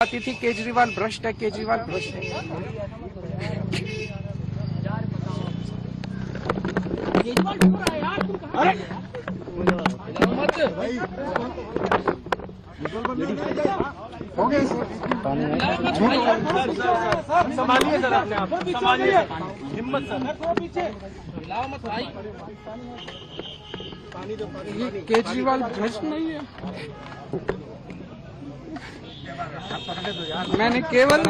आती थी केजरीवाल भ्रष्ट है, केजरीवाल भ्रष्ट है। हो गए संभालिए सर, अपने आप संभालिए, हिम्मत सर, हिलाओ मत भाई। ये केजरीवाल भ्रष्ट नहीं है। मैंने केवल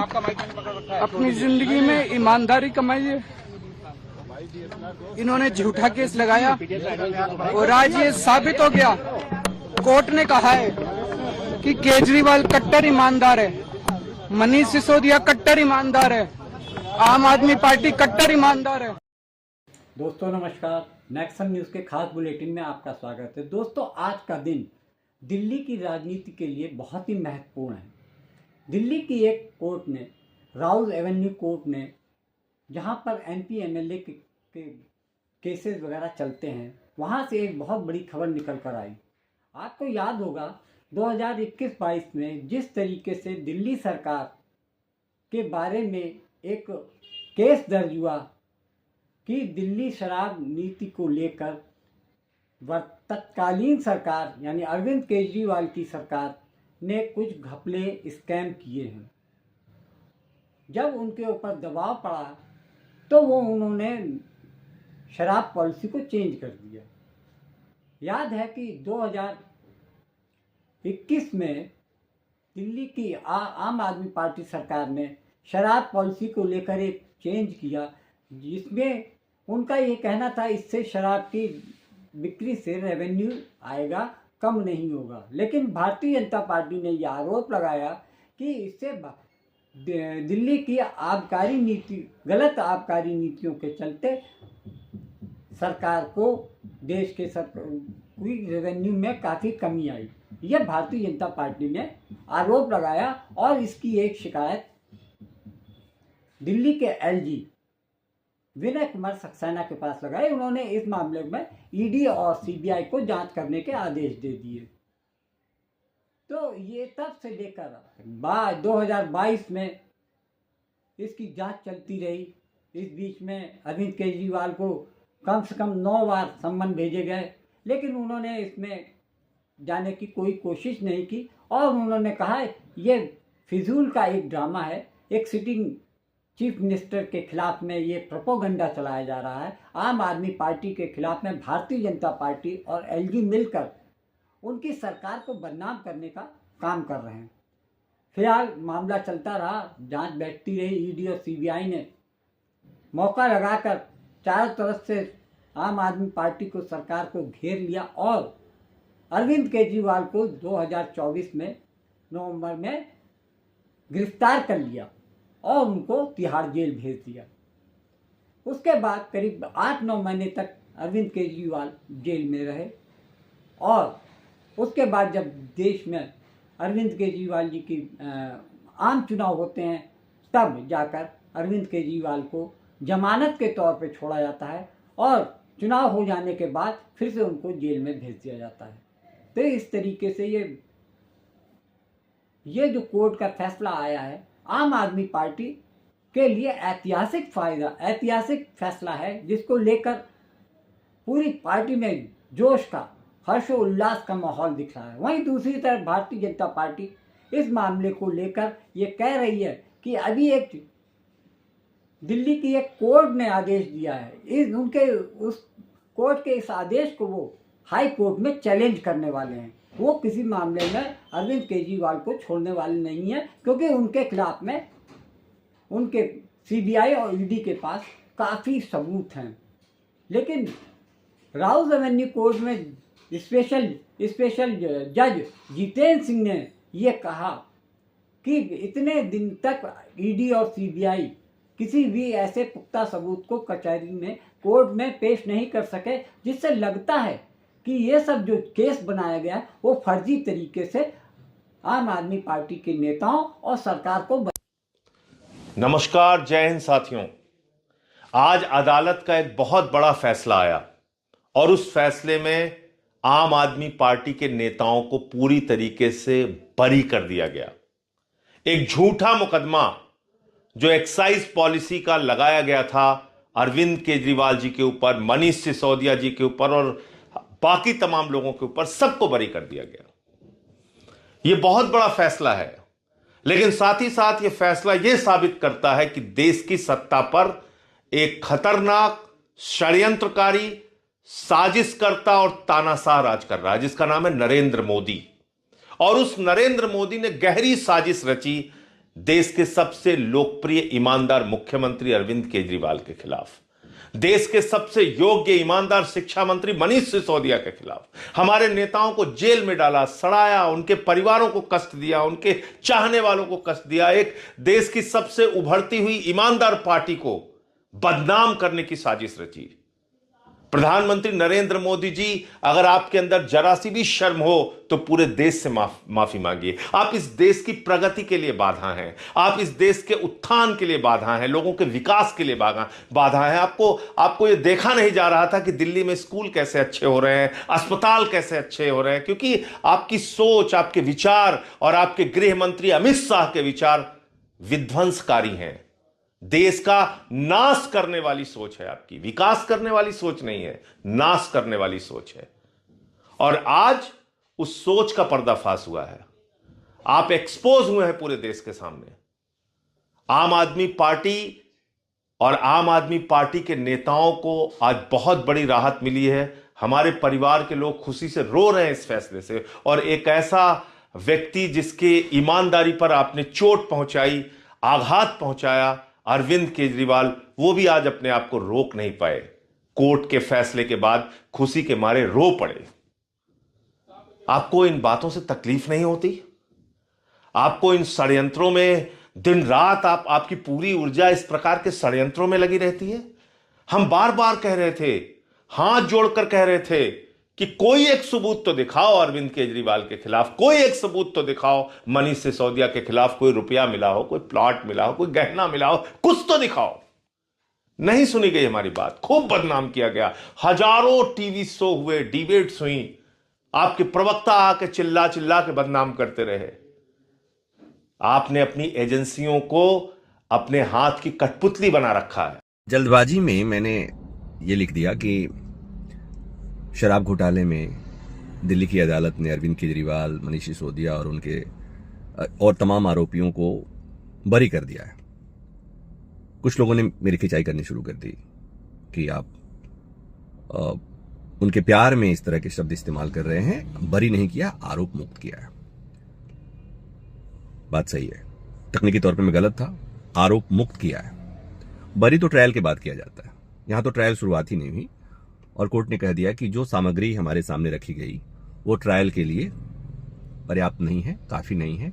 अपनी जिंदगी में ईमानदारी कमाई है। इन्होंने झूठा केस लगाया और आज ये साबित हो गया। कोर्ट ने कहा है कि केजरीवाल कट्टर ईमानदार है, मनीष सिसोदिया कट्टर ईमानदार है, आम आदमी पार्टी कट्टर ईमानदार है। दोस्तों नमस्कार, नेक्सन न्यूज़ के खास बुलेटिन में आपका स्वागत है। दोस्तों आज का दिन दिल्ली की राजनीति के लिए बहुत ही महत्वपूर्ण है। दिल्ली की एक कोर्ट ने, राउज एवेन्यू कोर्ट ने, जहां पर एमपी एमएलए के केसेस वगैरह चलते हैं, वहां से एक बहुत बड़ी खबर निकल कर आई। आपको याद होगा 2021-22 में जिस तरीके से दिल्ली सरकार के बारे में एक केस दर्ज हुआ कि दिल्ली शराब नीति को लेकर तत्कालीन सरकार यानी अरविंद केजरीवाल की सरकार ने कुछ घपले स्कैम किए हैं। जब उनके ऊपर दबाव पड़ा तो उन्होंने शराब पॉलिसी को चेंज कर दिया। याद है कि 2021 में दिल्ली की आम आदमी पार्टी सरकार ने शराब पॉलिसी को लेकर एक चेंज किया, जिसमें उनका ये कहना था इससे शराब की बिक्री से रेवेन्यू आएगा, कम नहीं होगा। लेकिन भारतीय जनता पार्टी ने यह आरोप लगाया कि इससे दिल्ली की आबकारी नीति, गलत आबकारी नीतियों के चलते सरकार को देश के रेवेन्यू में काफ़ी कमी आई। यह भारतीय जनता पार्टी ने आरोप लगाया और इसकी एक शिकायत दिल्ली के एलजी विनय कुमार सक्सेना के पास लगाई। उन्होंने इस मामले में ईडी और सीबीआई को जांच करने के आदेश दे दिए। तो ये तब से लेकर 2022 में इसकी जांच चलती रही। इस बीच में अरविंद केजरीवाल को कम से कम 9 बार सम्मन भेजे गए, लेकिन उन्होंने इसमें जाने की कोई कोशिश नहीं की और उन्होंने कहा ये फिजूल का एक ड्रामा है। एक सिटिंग चीफ मिनिस्टर के खिलाफ में ये प्रोपोगंडा चलाया जा रहा है। आम आदमी पार्टी के खिलाफ में भारतीय जनता पार्टी और एलजी मिलकर उनकी सरकार को बदनाम करने का काम कर रहे हैं। फिलहाल मामला चलता रहा, जांच बैठती रही। ईडी और सीबीआई ने मौका लगाकर चारों तरफ से आम आदमी पार्टी को, सरकार को घेर लिया और अरविंद केजरीवाल को 2024 में नवंबर में गिरफ्तार कर लिया और उनको तिहाड़ जेल भेज दिया। उसके बाद करीब 8-9 महीने तक अरविंद केजरीवाल जेल में रहे और उसके बाद जब देश में अरविंद केजरीवाल जी की आम चुनाव होते हैं, तब जाकर अरविंद केजरीवाल को जमानत के तौर पे छोड़ा जाता है और चुनाव हो जाने के बाद फिर से उनको जेल में भेज दिया जाता है। तो इस तरीके से ये जो कोर्ट का फैसला आया है, आम आदमी पार्टी के लिए ऐतिहासिक फैसला है, जिसको लेकर पूरी पार्टी में जोश का, हर्षोल्लास का माहौल दिख रहा है। वहीं दूसरी तरफ भारतीय जनता पार्टी इस मामले को लेकर ये कह रही है कि अभी एक दिल्ली की एक कोर्ट ने आदेश दिया है, उनके उस कोर्ट के इस आदेश को वो हाई कोर्ट में चैलेंज करने वाले हैं। वो किसी मामले में अरविंद केजरीवाल को छोड़ने वाले नहीं है, क्योंकि उनके खिलाफ में उनके सीबीआई और ईडी के पास काफ़ी सबूत हैं। लेकिन राउज एवेन्यू कोर्ट में स्पेशल जज जितेंद्र सिंह ने ये कहा कि इतने दिन तक ईडी और सीबीआई किसी भी ऐसे पुख्ता सबूत को कचहरी में, कोर्ट में पेश नहीं कर सके, जिससे लगता है कि ये सब जो केस बनाया गया है वो फर्जी तरीके से आम आदमी पार्टी के नेताओं और सरकार को। नमस्कार, जय हिंद साथियों। आज अदालत का एक बहुत बड़ा फैसला आया और उस फैसले में आम आदमी पार्टी के नेताओं को पूरी तरीके से बरी कर दिया गया। एक झूठा मुकदमा जो एक्साइज पॉलिसी का लगाया गया था अरविंद केजरीवाल जी के ऊपर, मनीष सिसोदिया जी के ऊपर और बाकी तमाम लोगों के ऊपर, सबको बरी कर दिया गया। यह बहुत बड़ा फैसला है, लेकिन साथ ही साथ यह फैसला यह साबित करता है कि देश की सत्ता पर एक खतरनाक षड्यंत्रकारी, साजिशकर्ता और तानाशाह राज कर रहा है, जिसका नाम है नरेंद्र मोदी। और उस नरेंद्र मोदी ने गहरी साजिश रची देश के सबसे लोकप्रिय ईमानदार मुख्यमंत्री अरविंद केजरीवाल के खिलाफ, देश के सबसे योग्य ईमानदार शिक्षा मंत्री मनीष सिसोदिया के खिलाफ। हमारे नेताओं को जेल में डाला, सड़ाया, उनके परिवारों को कष्ट दिया, उनके चाहने वालों को कष्ट दिया। एक देश की सबसे उभरती हुई ईमानदार पार्टी को बदनाम करने की साजिश रची। प्रधानमंत्री नरेंद्र मोदी जी, अगर आपके अंदर जरा सी भी शर्म हो तो पूरे देश से माफी मांगिए। आप इस देश की प्रगति के लिए बाधा हैं, आप इस देश के उत्थान के लिए बाधा हैं, लोगों के विकास के लिए बाधा हैं। आपको यह देखा नहीं जा रहा था कि दिल्ली में स्कूल कैसे अच्छे हो रहे हैं, अस्पताल कैसे अच्छे हो रहे हैं, क्योंकि आपकी सोच, आपके विचार और आपके गृह मंत्री अमित शाह के विचार विध्वंसकारी हैं। देश का नाश करने वाली सोच है आपकी, विकास करने वाली सोच नहीं है, नाश करने वाली सोच है। और आज उस सोच का पर्दाफाश हुआ है, आप एक्सपोज हुए हैं पूरे देश के सामने। आम आदमी पार्टी और आम आदमी पार्टी के नेताओं को आज बहुत बड़ी राहत मिली है। हमारे परिवार के लोग खुशी से रो रहे हैं इस फैसले से। और एक ऐसा व्यक्ति जिसके ईमानदारी पर आपने चोट पहुंचाई, आघात पहुंचाया, अरविंद केजरीवाल, वो भी आज अपने आप को रोक नहीं पाए। कोर्ट के फैसले के बाद खुशी के मारे रो पड़े। आपको इन बातों से तकलीफ नहीं होती? आपको इन षड्यंत्रों में दिन रात आपकी पूरी ऊर्जा इस प्रकार के षड्यंत्रों में लगी रहती है? हम बार बार कह रहे थे, हाथ जोड़कर कह रहे थे कि कोई एक सबूत तो दिखाओ अरविंद केजरीवाल के खिलाफ, कोई एक सबूत तो दिखाओ मनीष सिसोदिया के खिलाफ, कोई रुपया मिला हो, कोई प्लॉट मिला हो, कोई गहना मिला हो, कुछ तो दिखाओ। नहीं सुनी गई हमारी बात, खूब बदनाम किया गया। हजारों टीवी शो हुए, डिबेट्स हुई, आपके प्रवक्ता आके चिल्ला चिल्ला के बदनाम करते रहे। आपने अपनी एजेंसियों को अपने हाथ की कठपुतली बना रखा है। जल्दबाजी में मैंने ये लिख दिया कि शराब घोटाले में दिल्ली की अदालत ने अरविंद केजरीवाल, मनीष सिसोदिया और उनके और तमाम आरोपियों को बरी कर दिया है। कुछ लोगों ने मेरी खिंचाई करनी शुरू कर दी कि आप उनके प्यार में इस तरह के शब्द इस्तेमाल कर रहे हैं। बरी नहीं किया, आरोप मुक्त किया है। बात सही है, तकनीकी तौर पे मैं गलत था, आरोप मुक्त किया है। बरी तो ट्रायल के बाद किया जाता है, यहां तो ट्रायल शुरुआत ही नहीं हुई और कोर्ट ने कह दिया कि जो सामग्री हमारे सामने रखी गई वो ट्रायल के लिए पर्याप्त नहीं है, काफी नहीं है।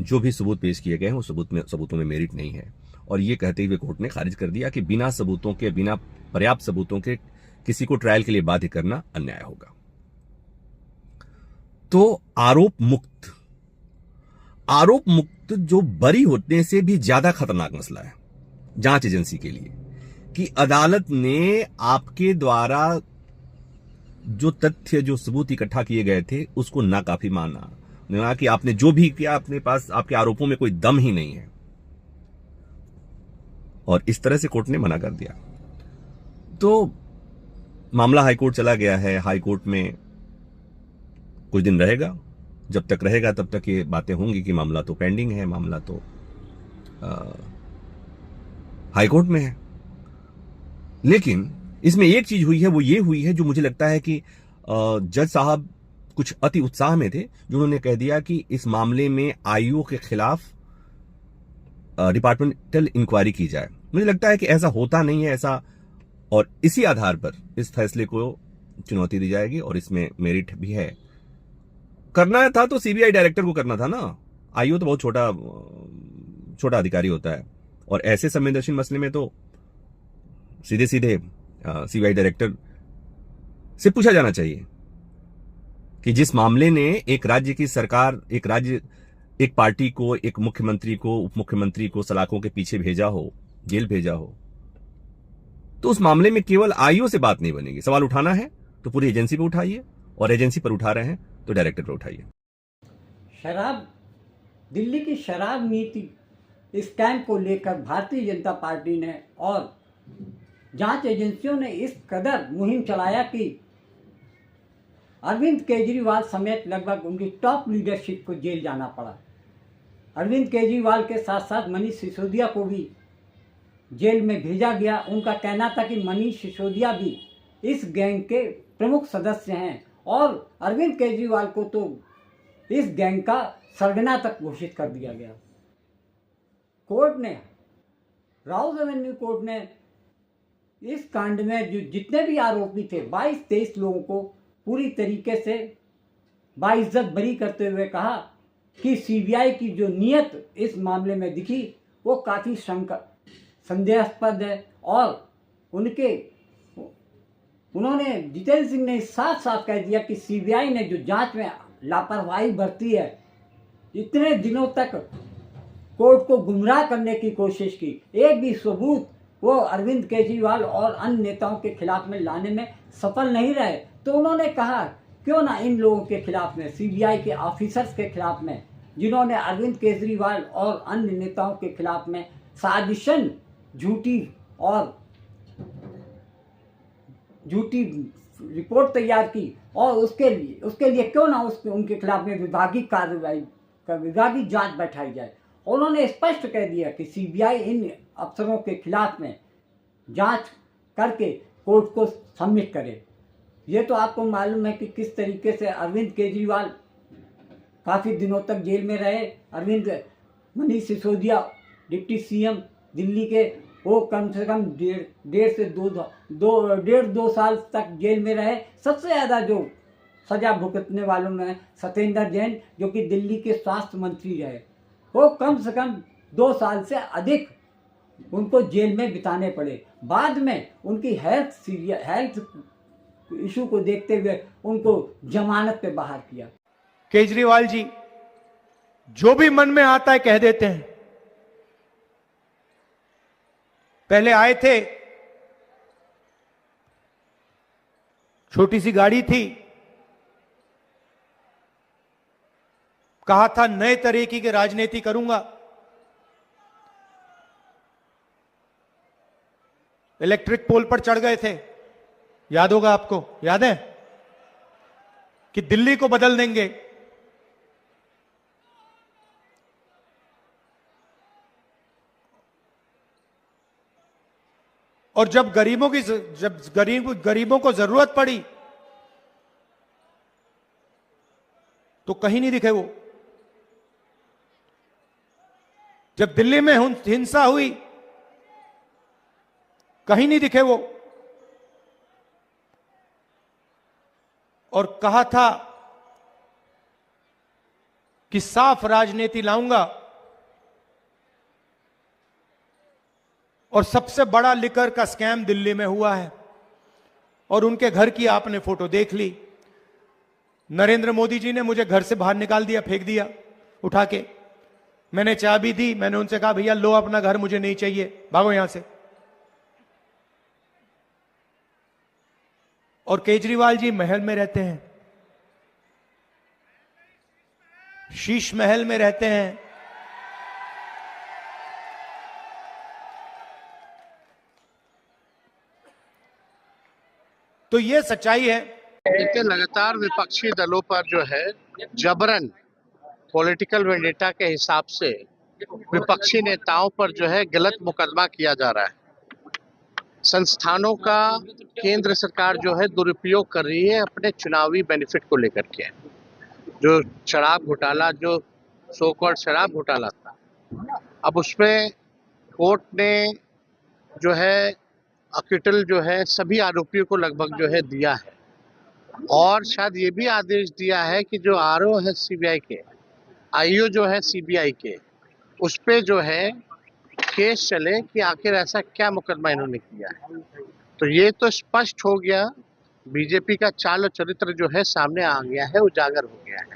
जो भी सबूत पेश किए गए हैं वो सबूतों में मेरिट नहीं है। और ये कहते हुए कोर्ट ने खारिज कर दिया कि बिना सबूतों के, बिना पर्याप्त सबूतों के किसी को ट्रायल के लिए बाध्य करना अन्याय होगा। तो आरोप मुक्त जो बरी होने से भी ज्यादा खतरनाक मसला है जांच एजेंसी के लिए, कि अदालत ने आपके द्वारा जो तथ्य, जो सबूत इकट्ठा किए गए थे उसको नाकाफी माना कि आपने जो भी किया अपने पास, आपके आरोपों में कोई दम ही नहीं है। और इस तरह से कोर्ट ने मना कर दिया। तो मामला हाईकोर्ट चला गया है। हाईकोर्ट में कुछ दिन रहेगा, जब तक रहेगा तब तक ये बातें होंगी कि मामला तो पेंडिंग है, मामला तो हाईकोर्ट में है। लेकिन इसमें एक चीज हुई है, वो ये हुई है जो मुझे लगता है कि जज साहब कुछ अति उत्साह में थे, जो उन्होंने कह दिया कि इस मामले में आईओ के खिलाफ डिपार्टमेंटल इंक्वायरी की जाए। मुझे लगता है कि ऐसा होता नहीं है ऐसा, और इसी आधार पर इस फैसले को चुनौती दी जाएगी और इसमें मेरिट भी है। करना था तो सीबीआई डायरेक्टर को करना था ना, आईओ तो बहुत छोटा अधिकारी होता है, और ऐसे संवेदनशील मसले में तो सीधे सीबीआई डायरेक्टर से पूछा जाना चाहिए कि जिस मामले ने एक राज्य की सरकार, एक पार्टी को, एक मुख्यमंत्री को, उप मुख्यमंत्री को सलाखों के पीछे भेजा हो, जेल भेजा हो, तो उस मामले में केवल आईओ से बात नहीं बनेगी। सवाल उठाना है तो पूरी एजेंसी पर उठाइए, और एजेंसी पर उठा रहे हैं तो डायरेक्टर पर उठाइए। शराब दिल्ली की शराब नीति स्कैम को लेकर भारतीय जनता पार्टी ने और जांच एजेंसियों ने इस कदर मुहिम चलाया कि अरविंद केजरीवाल समेत लगभग उनकी टॉप लीडरशिप को जेल जाना पड़ा। अरविंद केजरीवाल के साथ साथ मनीष सिसोदिया को भी जेल में भेजा गया। उनका कहना था कि मनीष सिसोदिया भी इस गैंग के प्रमुख सदस्य हैं और अरविंद केजरीवाल को तो इस गैंग का सरगना तक घोषित कर दिया गया। कोर्ट ने, राउज एवेन्यू कोर्ट ने इस कांड में जो जितने भी आरोपी थे 22-23 लोगों को पूरी तरीके से बाइज्जत बरी करते हुए कहा कि सीबीआई की जो नीयत इस मामले में दिखी वो काफ़ी संदेहास्पद है और उन्होंने जितेंद्र सिंह ने साफ साफ कह दिया कि सीबीआई ने जो जांच में लापरवाही बरती है, इतने दिनों तक कोर्ट को गुमराह करने की कोशिश की, एक भी सबूत वो अरविंद केजरीवाल और अन्य नेताओं के खिलाफ में लाने में सफल नहीं रहे। तो उन्होंने कहा क्यों ना इन लोगों के खिलाफ में, सीबीआई के ऑफिसर्स के खिलाफ में, जिन्होंने अरविंद केजरीवाल और अन्य नेताओं के खिलाफ में साजिशन, झूठी रिपोर्ट तैयार की और उसके लिए क्यों ना उनके खिलाफ में विभागीय जांच बैठाई जाए। उन्होंने स्पष्ट कह दिया कि सीबीआई इन अफसरों के खिलाफ में जांच करके कोर्ट को सबमिट करे। ये तो आपको मालूम है कि किस तरीके से अरविंद केजरीवाल काफ़ी दिनों तक जेल में रहे। मनीष सिसोदिया डिप्टी सीएम दिल्ली के, वो कम से कम डेढ़ से दो साल तक जेल में रहे। सबसे ज़्यादा जो सजा भुगतने वालों में सत्येंद्र जैन, जो कि दिल्ली के स्वास्थ्य मंत्री रहे, वो कम से कम 2 साल से अधिक उनको जेल में बिताने पड़े। बाद में उनकी हेल्थ इशू को देखते हुए उनको जमानत पे बाहर किया। केजरीवाल जी जो भी मन में आता है कह देते हैं। पहले आए थे, छोटी सी गाड़ी थी, कहा था नए तरीके की राजनीति करूंगा। इलेक्ट्रिक पोल पर चढ़ गए थे, याद होगा आपको, याद है कि दिल्ली को बदल देंगे। और जब गरीबों को जरूरत पड़ी तो कहीं नहीं दिखे वो। जब दिल्ली में हिंसा हुई कहीं नहीं दिखे वो। और कहा था कि साफ राजनीति लाऊंगा। और सबसे बड़ा लिकर का स्कैम दिल्ली में हुआ है और उनके घर की आपने फोटो देख ली। नरेंद्र मोदी जी ने मुझे घर से बाहर निकाल दिया, फेंक दिया उठा के। मैंने चाबी दी, मैंने उनसे कहा भैया लो अपना घर, मुझे नहीं चाहिए, भागो यहां से। और केजरीवाल जी महल में रहते हैं, शीश महल में रहते हैं। तो ये सच्चाई है। देखिए, लगातार विपक्षी दलों पर जो है जबरन पॉलिटिकल वेंडेटा के हिसाब से विपक्षी नेताओं पर जो है गलत मुकदमा किया जा रहा है। संस्थानों का केंद्र सरकार जो है दुरुपयोग कर रही है अपने चुनावी बेनिफिट को लेकर के। जो शराब घोटाला, जो सो कॉल्ड शराब घोटाला था, अब उसमें कोर्ट ने जो है अक्विटल जो है सभी आरोपियों को लगभग जो है दिया है। और शायद ये भी आदेश दिया है कि जो आरओ है सीबीआई के, आईओ जो है सीबीआई के, उस पे जो है केस चले कि आखिर ऐसा क्या मुकदमा इन्होंने किया है। तो ये तो स्पष्ट हो गया, बीजेपी का चाल और चरित्र जो है सामने आ गया है, उजागर हो गया है।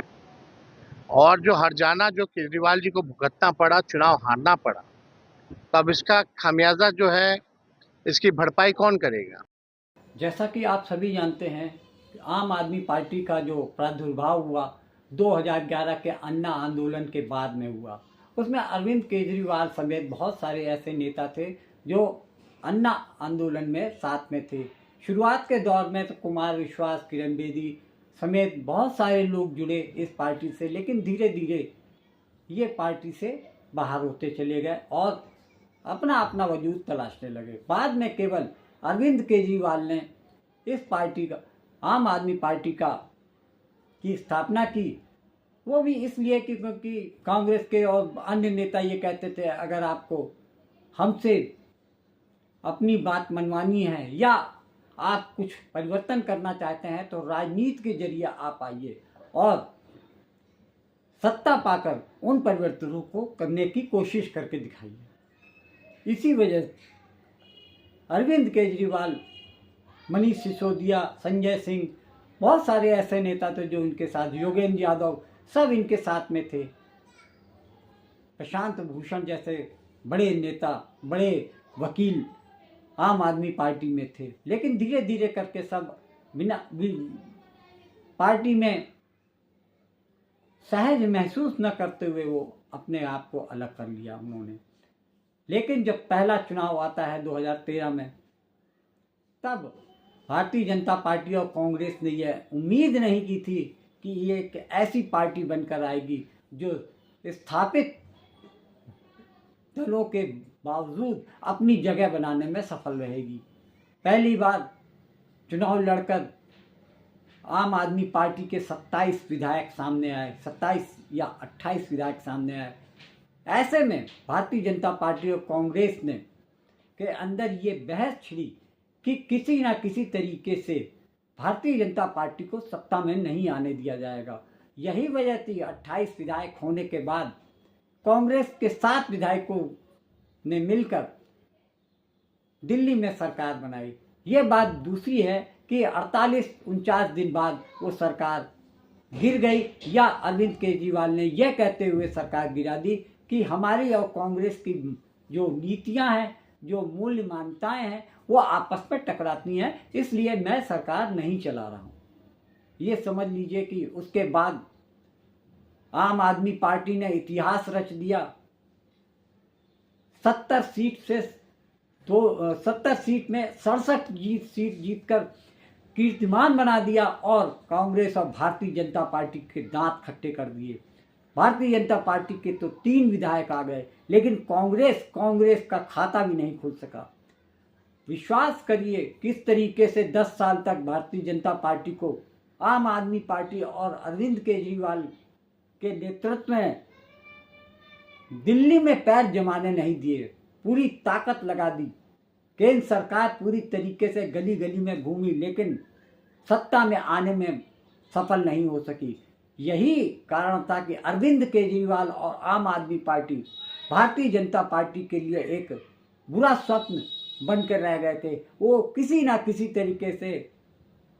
और जो हरजाना जो केजरीवाल जी को भुगतना पड़ा, चुनाव हारना पड़ा, तब इसका खामियाजा जो है, इसकी भरपाई कौन करेगा। जैसा कि आप सभी जानते हैं, आम आदमी पार्टी का जो प्रादुर्भाव हुआ 2011 के अन्ना आंदोलन के बाद में हुआ। उसमें अरविंद केजरीवाल समेत बहुत सारे ऐसे नेता थे जो अन्ना आंदोलन में साथ में थे। शुरुआत के दौर में तो कुमार विश्वास, किरण बेदी समेत बहुत सारे लोग जुड़े इस पार्टी से, लेकिन धीरे धीरे ये पार्टी से बाहर होते चले गए और अपना अपना वजूद तलाशने लगे। बाद में केवल अरविंद केजरीवाल ने इस पार्टी का, आम आदमी पार्टी की स्थापना की। वो भी इसलिए कि क्योंकि कांग्रेस के और अन्य नेता ये कहते थे अगर आपको हमसे अपनी बात मनवानी है या आप कुछ परिवर्तन करना चाहते हैं तो राजनीति के जरिए आप आइए और सत्ता पाकर उन परिवर्तनों को करने की कोशिश करके दिखाइए। इसी वजह से अरविंद केजरीवाल, मनीष सिसोदिया, संजय सिंह, बहुत सारे ऐसे नेता थे जो इनके साथ, योगेंद्र यादव, सब इनके साथ में थे। प्रशांत भूषण जैसे बड़े नेता, बड़े वकील आम आदमी पार्टी में थे, लेकिन धीरे धीरे करके सब बिना पार्टी में सहज महसूस न करते हुए वो अपने आप को अलग कर लिया उन्होंने। लेकिन जब पहला चुनाव आता है 2013 में, तब भारतीय जनता पार्टी और कांग्रेस ने यह उम्मीद नहीं की थी कि ये एक ऐसी पार्टी बनकर आएगी जो स्थापित दलों के बावजूद अपनी जगह बनाने में सफल रहेगी। पहली बार चुनाव लड़कर आम आदमी पार्टी के 27 विधायक सामने आए, 27 या 28 विधायक सामने आए। ऐसे में भारतीय जनता पार्टी और कांग्रेस ने के अंदर ये बहस छिड़ी कि किसी ना किसी तरीके से भारतीय जनता पार्टी को सत्ता में नहीं आने दिया जाएगा। यही वजह थी 28 विधायक होने के बाद कांग्रेस के 7 विधायकों ने मिलकर दिल्ली में सरकार बनाई। ये बात दूसरी है कि 48-49 दिन बाद वो सरकार गिर गई, या अरविंद केजरीवाल ने यह कहते हुए सरकार गिरा दी कि हमारी और कांग्रेस की जो नीतियां हैं, जो मूल्य मान्यताएं हैं, वो आपस में टकराती हैं, इसलिए मैं सरकार नहीं चला रहा हूँ। ये समझ लीजिए कि उसके बाद आम आदमी पार्टी ने इतिहास रच दिया। 70 सीट में 67 सीट जीतकर कीर्तिमान बना दिया और कांग्रेस और भारतीय जनता पार्टी के दांत खट्टे कर दिए। भारतीय जनता पार्टी के तो 3 विधायक आ गए, लेकिन कांग्रेस का खाता भी नहीं खुल सका। विश्वास करिए किस तरीके से 10 साल तक भारतीय जनता पार्टी को आम आदमी पार्टी और अरविंद केजरीवाल के नेतृत्व में दिल्ली में पैर जमाने नहीं दिए, पूरी ताकत लगा दी। केंद्र सरकार पूरी तरीके से गली गली में घूमी, लेकिन सत्ता में आने में सफल नहीं हो सकी। यही कारण था कि अरविंद केजरीवाल और आम आदमी पार्टी भारतीय जनता पार्टी के लिए एक बुरा स्वप्न बनकर रह गए थे। वो किसी ना किसी तरीके से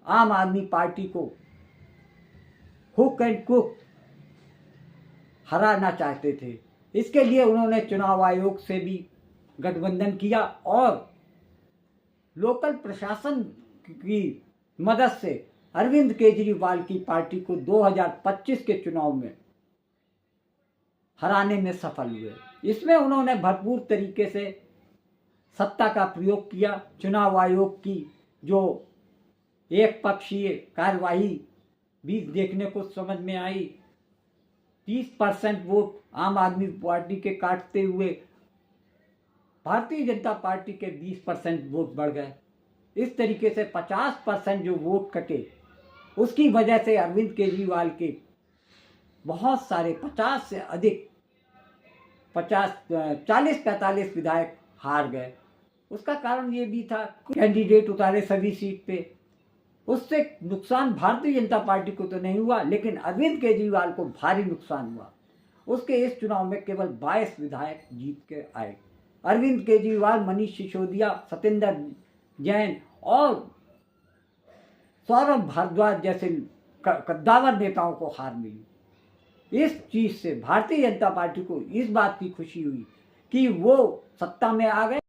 आम आदमी पार्टी को हुक एंड कुक हराना चाहते थे। इसके लिए उन्होंने चुनाव आयोग से भी गठबंधन किया और लोकल प्रशासन की मदद से अरविंद केजरीवाल की पार्टी को 2025 के चुनाव में हराने में सफल हुए। इसमें उन्होंने भरपूर तरीके से सत्ता का प्रयोग किया। चुनाव आयोग की जो एक पक्षीय कार्यवाही भी देखने को समझ में आई। 30% वोट आम आदमी पार्टी के काटते हुए भारतीय जनता पार्टी के 20% वोट बढ़ गए। इस तरीके से 50% जो वोट कटे, उसकी वजह से अरविंद केजरीवाल के बहुत सारे 50 से अधिक 40-45 विधायक हार गए। उसका कारण ये भी था कैंडिडेट उतारे सभी सीट पे। उससे नुकसान भारतीय जनता पार्टी को तो नहीं हुआ, लेकिन अरविंद केजरीवाल को भारी नुकसान हुआ। उसके इस चुनाव में केवल 22 विधायक जीत के आए। अरविंद केजरीवाल, मनीष सिसोदिया, सत्येंद्र जैन और सौरभ भारद्वाज जैसे कद्दावर नेताओं को हार मिली। इस चीज से भारतीय जनता पार्टी को इस बात की खुशी हुई कि वो सत्ता में आ गए